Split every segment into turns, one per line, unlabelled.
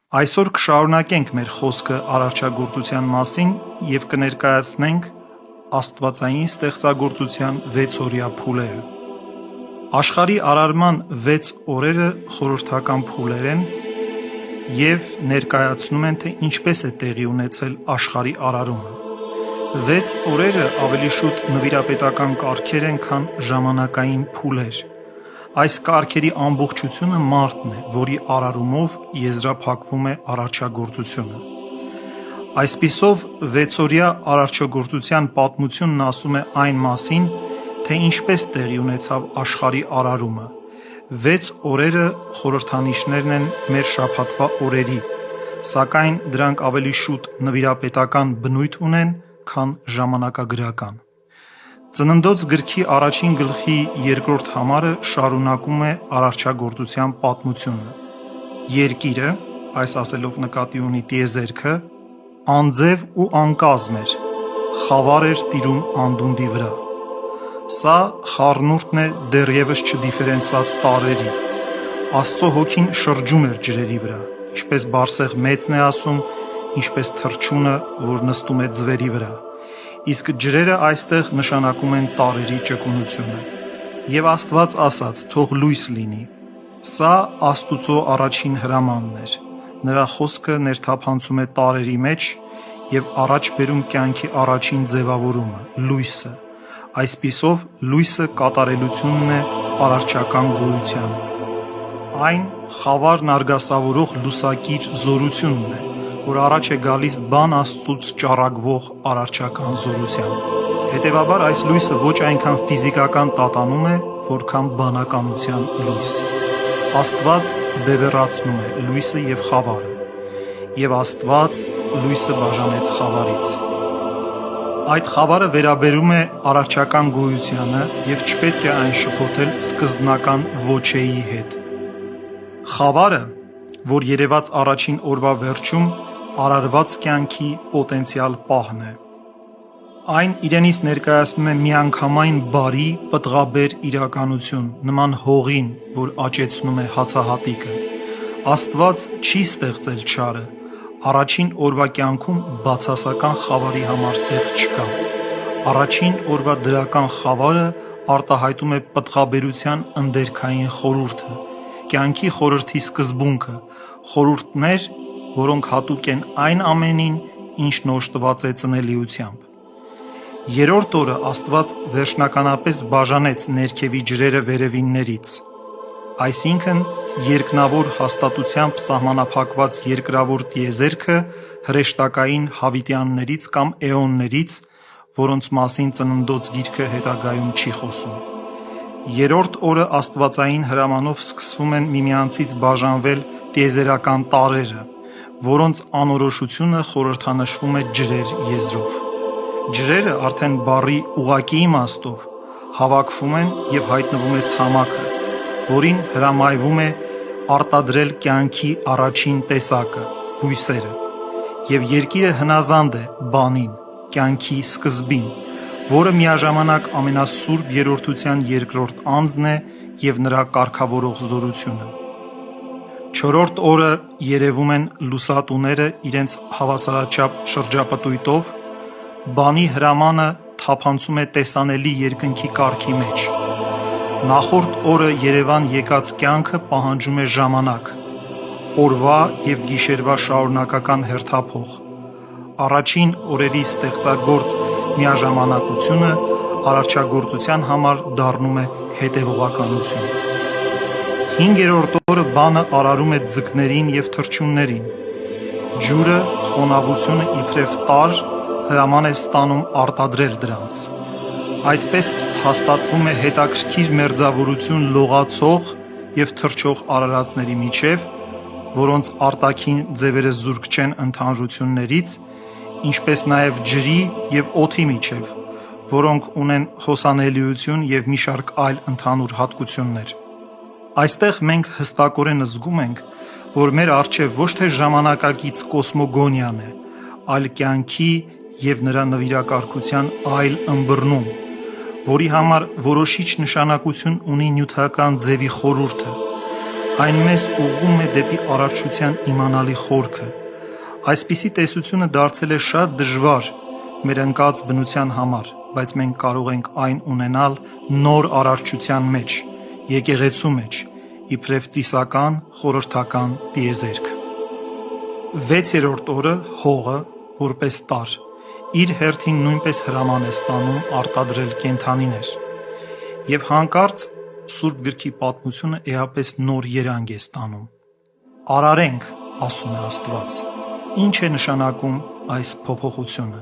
Այսօր կշարունակենք մեր խոսքը արարչագործության մասին և կներկայացնենք աստվածային ստեղծագործության 6-օրյա փուլերը։ Աշխարհի արարման 6 օրերը խորհրդական փուլեր են և ներկայացնում են, թե ինչպես է տեղի ունեցել աշխարհի արարումը։ 6 օրերը ավելի շուտ նվիրապետական կարգեր են, քան ժամանակային փուլեր։ Այս կարգերի ամբողջությունը մարդն է, որի արարումով եզրափակվում է արարչագործությունը։ Այսպիսով, 6-օրյա արարչագործության պատմությունն ասում է այն մասին, թե ինչպես տեղի ունեցավ աշխարհի արարումը։ 6 օրերը խորհրդանիշներն են մեր շաբաթվա օրերի, սակայն դրանք ավելի շուտ նվիրապետական բնույթ ունեն, քան ժամանակագրական։ Ծննդոց գրքի առաջին գլխի 2-րդ համարը շարունակում է արարչագործության պատմությունը։ Երկիրը, այս ասելով նկատի ունի տիեզերքը, անձև ու անկազմ էր, խավար էր տիրում անդունդի վրա։ Սա խառնուրդն է դեռևս չդիֆերենցված տարրերի։ Աստծո հոգին շրջում էր ջրերի վրա, ինչպես Բարսեղ մեծն է ասում, ինչպես թռչունը, որ նստում է ձվերի վրա։ Իսկ ջրերը այստեղ նշանակում են տարրերի ճկունությունը։ Եվ Աստված ասաց. «Թող լույս լինի»։ Սա Աստուծո առաջին հրամանն էր։ Նրա խոսքը ներթափանցում է տարրերի մեջ և առաջ բերում կյանքի առաջին ձևավորումը՝ լույսը։ Այսպիսով, լույսը կատարելությունն է արարչական գոյության։ Այն խավարն արգասավորող լուսակիր զորությունն է, որ առաջ է գալիս բան Աստծուց ճառագվող արարչական զորությամբ։ Հետևաբար այս լույսը ոչ այնքան ֆիզիկական տատանում է, որքան բանականության լույս։ Աստված բևեռացնում է լույսը և խավարը, և Աստված լույսը բաժանեց խավարից։ Այդ խավարը վերաբերում է արարչական գոյությանը և չպետք է այն շփոթել սկզբնական ոչեի հետ։ Խավարը, որ երևաց առաջին օրվա վերջում, արարված կյանքի պոտենցիալ պահն է։ Այն իրենից ներկայացնում է միանգամայն բարի, պտղաբեր իրականություն, նման հողին, որ աճեցնում է հացահատիկը։ Աստված չի ստեղծել չարը։ Առաջին օրվա կյանքում բացասական խավարի համար տեղ չկա։ Առաջին օրվա դրական խավարը արտահայտում է պտղաբերության ընդերքային խորհուրդը, կյանքի խորհրդի սկզբունքը, խորհուրդներ, որոնք հատուկ են այն ամենին, ինչն օժտված է ծնելիությամբ։ Երրորդ օրը Աստված վերջնականապես բաժանեց ներքևի ջրերը վերևիններից, այսինքն երկնավոր հաստատությամբ սահմանափակված երկրավոր տիեզերքը հրեշտակային հավիտյաններից կամ էոններից, որոնց մասին Ծննդոց գիրքը հետագայում չի խոսում։ Երրորդ օրը աստվածային հրամանով սկսվում են միմյանցից բաժանվել տիեզերական տարրերը, որոնց անորոշությունը խորհրդանշվում է ջրեր եզրով։ Ջրերը արդեն բառի ուղղակի իմաստով հավաքվում են և հայտնվում է ցամաքը, որին հրամայվում է արտադրել կյանքի առաջին տեսակը՝ բույսերը, և երկիրը հնազանդ է բանին, կյանքի սկզբին, որը միաժամանակ ամենասուրբ երրորդության երկրորդ անձն է և նրա կարգավորող զորությունը։ Չորրորդ օրը երևում են լուսատուները իրենց հավասարաչափ շրջապտույտով, բանի հրամանը թափանցում է տեսանելի երկնքի կարգի մեջ։ Նախորդ օրը երևան եկած կյանքը պահանջում է ժամանակ, օրվա և գիշերվա շարունակական հերթափոխ։ Առաջին օրերի ստեղծագործ միաժամանակությունը արարչագործության համար դառնում է հետևողականություն։ Հինգերորդ օրը բանը արարում է ձկներին և թռչուններին։ Ջուրը, խոնավությունը իբրև տարր, հրաման է ստանում արտադրել դրանց։ Այդպես հաստատվում է հետաքրքիր մերձավորություն լողացող և թռչող արարածների միջև, որոնց արտաքին ձևերը զուրկ չեն ընդհանրություններից, ինչպես նաև ջրի և օդի միջև, որոնք ունեն հոսանելիություն և մի շարք այլ ընդհանուր հատկություններ։ Այստեղ մենք հստակորեն զգում ենք, որ մեր առջև ոչ թե ժամանակակից կոսմոգոնիան է, այլ կյանքի և նրա նվիրակարգության այլ ըմբռնում, որի համար որոշիչ նշանակություն ունի նյութական ձևի խորհուրդը, Այն մեզ ուղղում է դեպի արարչության իմանալի խորքը։ Այսպիսի տեսությունը դարձել է շատ դժվար մեր ընկած բնության համար, բայց մենք կարող ենք այն ունենալ նոր արարչության մեջ, եկեղեցու մեջ, իբրև ծիսական խորհրդական տիեզերք։ 6-րդ օրը հողը, որպես տար, իր հերթին նույնպես հրաման է ստանում արտադրել կենդանիներ։ Եվ հանկարծ Սուրբ գրքի պատմությունը էապես նոր երանգ է ստանում։ Արարենք, ասում է Աստված։ Ինչ է նշանակում այս փոփոխությունը։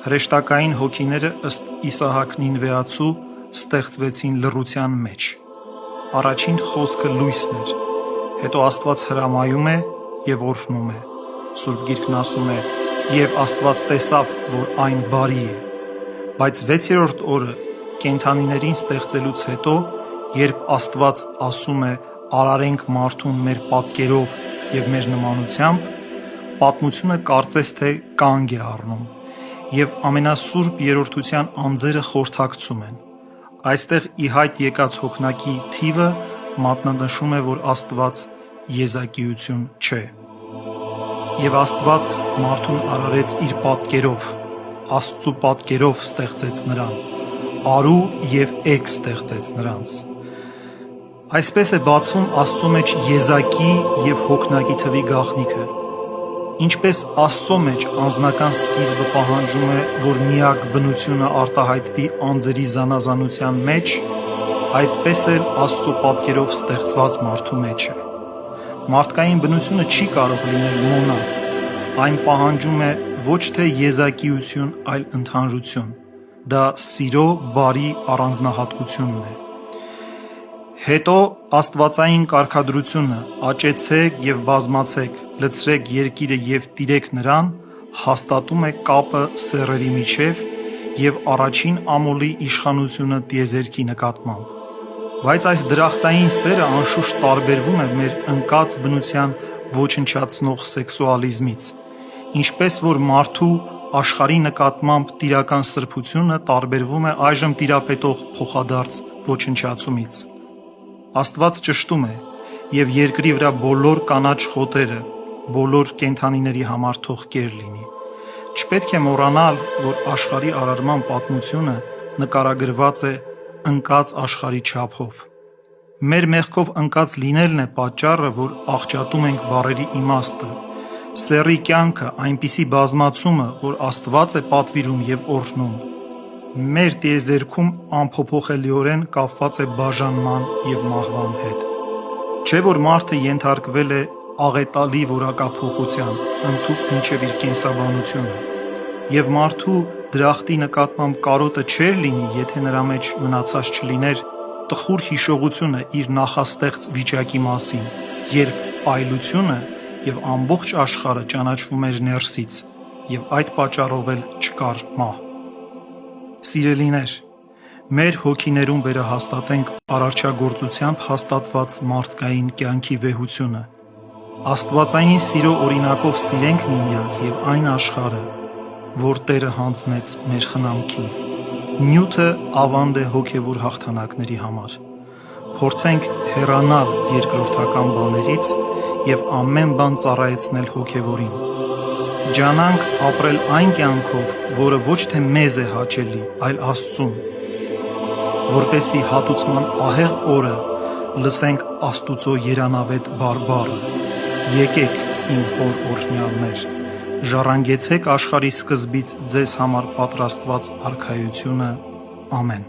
Հրեշտակային հոգիները ըստ Իսահակ Նինվեացու ստեղծվեցին լռության մեջ։ Առաջին խոսքը լույսն էր, հետո Աստված հրամայում է և օրհնում է։ Սուրբ Գիրքն ասում է. «Եվ Աստված տեսավ, որ այն բարի է»։ Բայց 6-րդ օրը կենդանիներին ստեղծելուց հետո, երբ Աստված ասում է արարենք մարդուն մեր պատկերով և մեր նմանությամբ, պատմությունը կարծես թե կանգ է առնում, և ամենասուրբ երրորդության անձերը խորհրդակցում են։ Այստեղ ի հայտ եկած հոգնակի թիվը մատնանշում է, որ Աստված եզակիություն չէ։ Եվ Աստված մարդուն արարեց իր պատկերով, Աստծու պատկերով ստեղծեց նրան, արու և էգ ստեղծեց նրանց։ Այսպես է բացվում Աստծո մեջ եզակի և հոգնակի թվի գաղտնիքը։ Ինչպես Աստծո մեջ անձնական սկիզբը պահանջում է, որ միակ բնությունը արտահայտվի անձերի զանազանության մեջ, այդպես էլ Աստծո պատկերով ստեղծված մարդու մեջ է։ Մարդկային բնությունը չի կարող լինել մոնադ, այն պահանջում է ոչ թե եզակիություն, այլ ընդհանրություն։ Դա սիրո բարի առանձնահատկությունն է։ Հետո աստվածային կարգադրությունը «Աճեցեք և բազմացեք, լցրեք երկիրը և տիրեք նրան» հաստատում է կապը սեռերի միջև և առաջին ամոլի իշխանությունը տիեզերքի նկատմամբ։ Բայց այս դրախտային սերը անշուշտ տարբերվում է մեր ընկած բնության ոչնչացնող սեքսուալիզմից, ինչպես որ մարդու աշխարհի նկատմամբ տիրական սրբությունը տարբերվում է այժմ տիրապետող փոխադարձ ոչնչացումից։ Աստված ճշտում է, և երկրի վրա բոլոր կանաչ խոտերը, բոլոր կենդանիների համար թող կեր լինի։ Չպետք է մոռանալ, որ աշխարհի արարման պատմությունը նկարագրված է ընկած աշխարհի չափով։ Մեր մեղքով ընկած լինելն է պատճառը, որ աղճատում ենք բառերի իմաստը, սեռի կյանքը, այնպիսի բազմացումը, որ Աստված է պատվիրում և օրհնում, մեր տիեզերքում անփոփոխելիորեն կապված է բաժանման և մահվան հետ։ Չէ՞ որ մարդը ենթարկվել է աղետալի որակափոխության, ընդհուպ մինչև իր կենսաբանությունը, և մարդու դրախտի նկատմամբ կարոտը չէր լինի, եթե նրա մեջ մնացած չլիներ տխուր հիշողությունը իր նախաստեղծ վիճակի մասին, երբ այլությունը և ամբողջ աշխարհը ճանաչվում էր ներսից, և այդ պատճառով էլ չկար մահ։ Սիրելիներ, մեր հոգիներում վերահաստատենք արարչագործությամբ հաստատված մարդկային կյանքի վեհությունը։ Աստվածային սիրո օրինակով սիրենք միմյանց և այն աշխարհը, որ Տերը հանձնեց մեր խնամքին։ Նյութը ավանդ է հոգևոր հաղթանակների համար։ Փորձենք հեռանալ երկրորդական բաներից և ամեն բան ծառայեցնել հոգևորին։ Ջանանք ապրել այն կյանքով, որը ոչ թե մեզ է հաճելի, այլ Աստծուն, որպեսզի հատուցման ահեղ օրը լսենք Աստուծո երանավետ բարբառը. «Եկեք, իմ հոր օրհնյալներ, ժառանգեցեք աշխարհի սկզբից ձեզ համար պատրաստված արքայությունը»։ Ամեն։